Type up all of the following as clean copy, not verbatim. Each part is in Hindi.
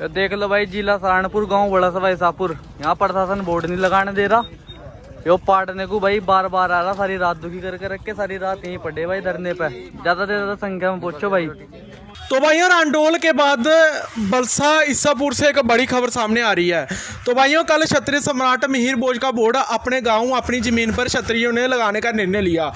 देख लो भाई, जिला सहारनपुर, गांव बड़ा सा भाई सापुर। यहाँ प्रशासन बोर्ड नहीं लगाने दे रहा। यो पाटने को भाई बार बार आ रहा, सारी रात दुखी करके रख के सारी रात यहीं पड़े भाई धरने पे। ज्यादा से ज्यादा संख्या में पहुंचो भाई। तो भाइयों, रांडोल के बाद बलसा ईसापुर से एक बड़ी खबर सामने आ रही है। तो भाइयों, कल क्षत्रिय सम्राट मिहिर भोज का बोर्ड अपने गांव अपनी ज़मीन पर क्षत्रियों ने लगाने का निर्णय लिया।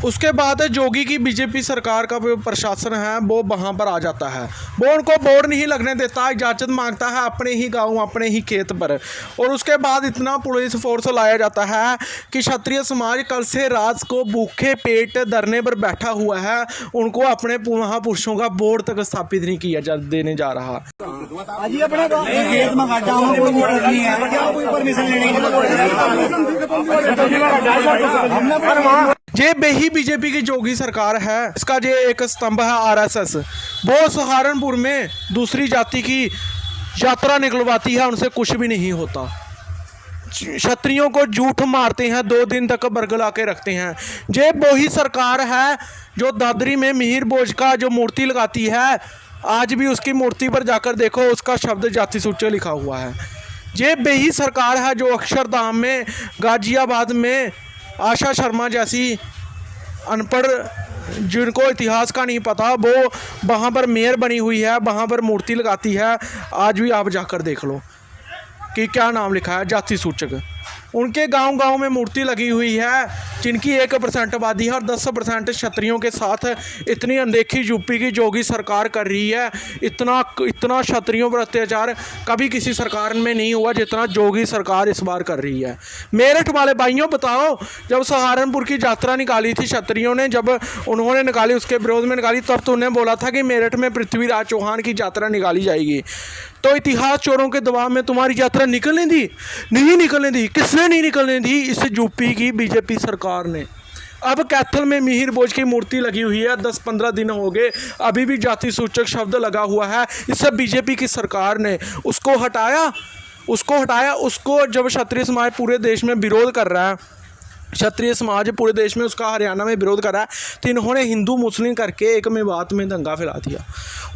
उसके बाद जोगी की बीजेपी सरकार का जो प्रशासन है वो वहाँ पर आ जाता है। वो उनको बोर्ड नहीं लगने देता, इजाज़त मांगता है अपने ही गांव अपने ही खेत पर। और उसके बाद इतना पुलिस फोर्स लाया जाता है कि क्षत्रिय समाज कल से रात को भूखे पेट धरने पर बैठा हुआ है। उनको अपने महापुरुषों का बोर्ड तक स्थापित नहीं किया देने जा रहा। ये बेही बीजेपी की जोगी सरकार है। इसका ये एक स्तंभ है आरएसएस। वो सहारनपुर में दूसरी जाति की यात्रा निकलवाती है, उनसे कुछ भी नहीं होता। क्षत्रियों को झूठ मारते हैं, 2 दिन तक बरगला के रखते हैं। ये वही सरकार है जो दादरी में मिहिर भोज का जो मूर्ति लगाती है। आज भी उसकी मूर्ति पर जाकर देखो, उसका शब्द जाति सूचक लिखा हुआ है। ये बेही सरकार है जो अक्षरधाम में, गाजियाबाद में आशा शर्मा जैसी अनपढ़ जिनको इतिहास का नहीं पता, वो वहाँ पर मेयर बनी हुई है, वहाँ पर मूर्ति लगाती है। आज भी आप जाकर देख लो कि क्या नाम लिखा है, जाति सूचक। उनके गांव-गांव में मूर्ति लगी हुई है जिनकी 1% आबादी है और 10% क्षत्रियों के साथ इतनी अनदेखी यूपी की जोगी सरकार कर रही है। इतना क्षत्रियों पर अत्याचार कभी किसी सरकार में नहीं हुआ जितना जोगी सरकार इस बार कर रही है। मेरठ वाले भाइयों बताओ, जब सहारनपुर की यात्रा निकाली थी क्षत्रियों ने, जब उन्होंने निकाली, उसके विरोध में निकाली, तब तो उन्हें बोला था कि मेरठ में पृथ्वीराज चौहान की यात्रा निकाली जाएगी। तो इतिहास चोरों के दबाव में तुम्हारी यात्रा निकलने दी? नहीं निकलने दी। किसने नहीं निकलने दी? इस यूपी की बीजेपी सरकार ने। अब कैथल में मिहिर भोज की मूर्ति लगी हुई है, 10-15 दिन हो गए, अभी भी जाति सूचक शब्द लगा हुआ है। इससे बीजेपी की सरकार ने उसको हटाया। उसको जब क्षत्रिय समाज पूरे देश में विरोध कर रहा है, क्षत्रिय समाज पूरे देश में उसका हरियाणा में विरोध करा, तो इन्होंने हिंदू मुस्लिम करके एक मेवात में दंगा फैला दिया।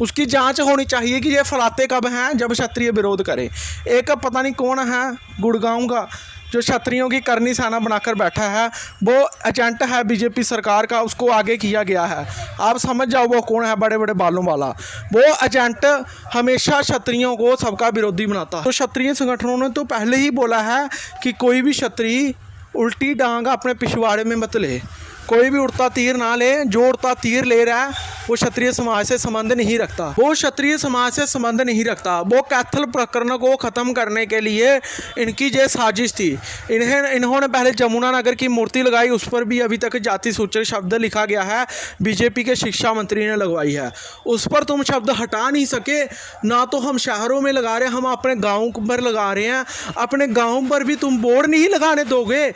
उसकी जांच होनी चाहिए कि ये फैलाते कब हैं, जब क्षत्रिय विरोध करे। एक पता नहीं कौन है गुड़गांव का जो क्षत्रियों की करनी सेना बनाकर बैठा है, वो एजेंट है बीजेपी सरकार का, उसको आगे किया गया है। आप समझ जाओ वो कौन है, बड़े बड़े बालों वाला। वो एजेंट हमेशा क्षत्रियों को सबका विरोधी बनाता है। तो क्षत्रिय संगठनों ने तो पहले ही बोला है कि कोई भी क्षत्रिय उल्टी डांग अपने पिछवाड़े में मत ले, कोई भी उड़ता तीर ना ले। जो उड़ता तीर ले रहा है वो क्षत्रिय समाज से संबंध नहीं रखता, वो कैथल प्रकरण को ख़त्म करने के लिए इनकी ये साजिश थी। इन्होंने पहले जमुना नगर की मूर्ति लगाई, उस पर भी अभी तक जाति सूचक शब्द लिखा गया है, बीजेपी के शिक्षा मंत्री ने लगवाई है। उस पर तुम शब्द हटा नहीं सके ना। तो हम शहरों में लगा रहे हैं, हम अपने गाँव पर लगा रहे हैं। अपने गाँव पर भी तुम बोर्ड नहीं लगाने दोगे।